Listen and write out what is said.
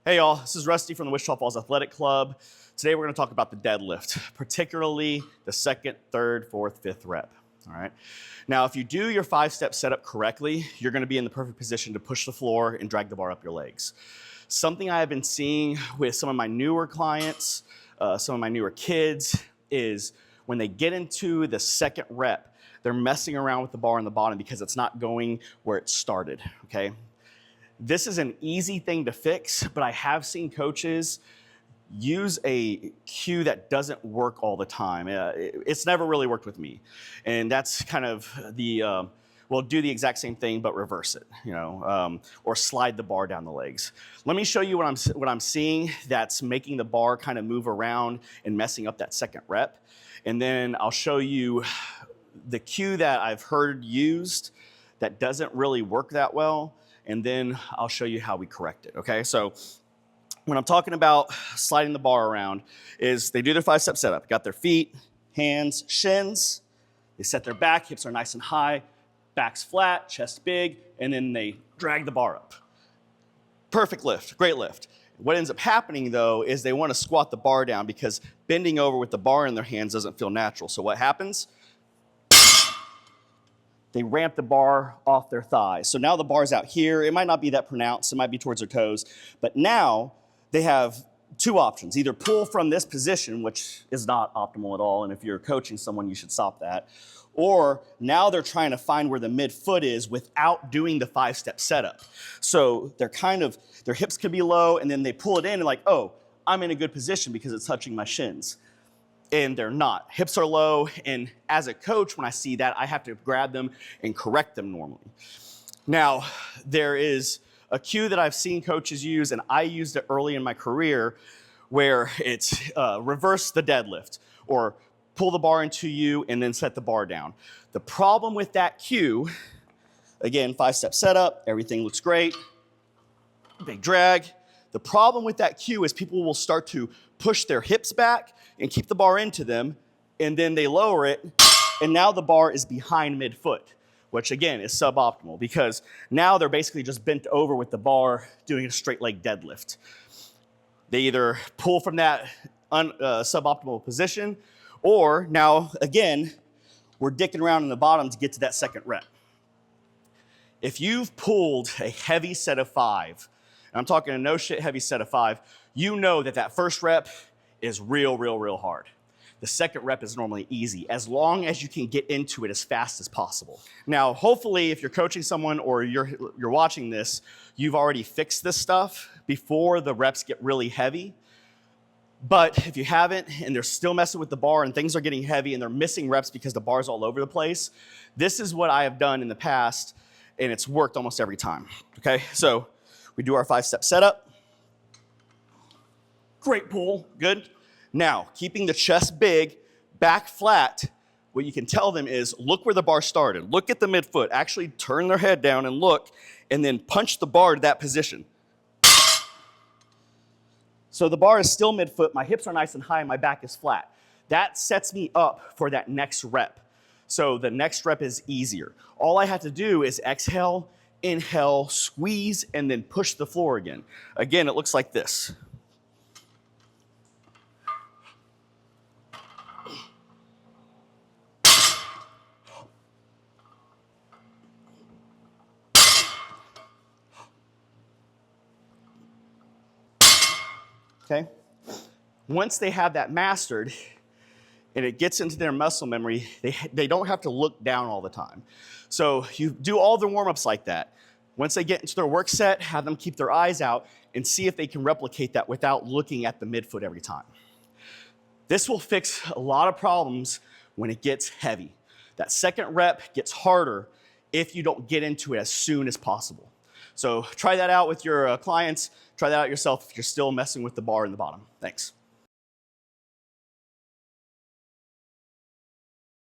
Hey y'all, this is Rusty from the Wichita Falls Athletic Club. Today we're going to talk about the deadlift, particularly the second, third, fourth, fifth rep. All right. Now, if you do your 5-step setup correctly, you're going to be in the perfect position to push the floor and drag the bar up your legs. Something I have been seeing with some of my newer clients, some of my newer kids, is when they get into the second rep, they're messing around with the bar on the bottom because it's not going where it started. Okay. This is an easy thing to fix, but I have seen coaches use a cue that doesn't work all the time. It's never really worked with me. And that's kind of well, do the exact same thing, but reverse it, or slide the bar down the legs. Let me show you what I'm seeing that's making the bar kind of move around and messing up that second rep. And then I'll show you the cue that I've heard used that doesn't really work that well. And then I'll show you how we correct it, okay? So when I'm talking about sliding the bar around is they do their 5-step setup. Got their feet, hands, shins. They set their back, hips are nice and high, back's flat, chest big, and then they drag the bar up. Perfect lift, great lift. What ends up happening though is they want to squat the bar down because bending over with the bar in their hands doesn't feel natural. So what happens? They ramp the bar off their thighs. So now the bar's out here. It might not be that pronounced. It might be towards their toes. But now they have two options. Either pull from this position, which is not optimal at all. And if you're coaching someone, you should stop that. Or now they're trying to find where the midfoot is without doing the 5-step setup. So their hips could be low, and then they pull it in and like, oh, I'm in a good position because it's touching my shins. And they're not. Hips are low, and as a coach, when I see that, I have to grab them and correct them normally. Now, there is a cue that I've seen coaches use, and I used it early in my career, where it's reverse the deadlift, or pull the bar into you and then set the bar down. The problem with that cue, again, 5-step setup, everything looks great, big drag. The problem with that cue is people will start to push their hips back and keep the bar into them, and then they lower it, and now the bar is behind midfoot, which again is suboptimal because now they're basically just bent over with the bar doing a straight leg deadlift. They either pull from that suboptimal position, or now, again, we're dicking around in the bottom to get to that second rep. If you've pulled a heavy set of 5, and I'm talking a no shit heavy set of 5, you know that first rep is real hard. The second rep is normally easy, as long as you can get into it as fast as possible. Now, hopefully, if you're coaching someone or you're watching this, you've already fixed this stuff before the reps get really heavy. But if you haven't, and they're still messing with the bar and things are getting heavy and they're missing reps because the bar's all over the place, this is what I have done in the past, and it's worked almost every time, okay? So we do our 5-step setup. Great pull, good. Now, keeping the chest big, back flat, what you can tell them is, look where the bar started. Look at the midfoot. Actually turn their head down and look, and then punch the bar to that position. So the bar is still midfoot, my hips are nice and high, and my back is flat. That sets me up for that next rep. So the next rep is easier. All I have to do is exhale, inhale, squeeze, and then push the floor again. Again, it looks like this. Okay? Once they have that mastered, and it gets into their muscle memory, they don't have to look down all the time. So you do all the warm-ups like that. Once they get into their work set, have them keep their eyes out and see if they can replicate that without looking at the midfoot every time. This will fix a lot of problems when it gets heavy. That second rep gets harder if you don't get into it as soon as possible. So try that out with your clients. Try that out yourself if you're still messing with the bar in the bottom. Thanks.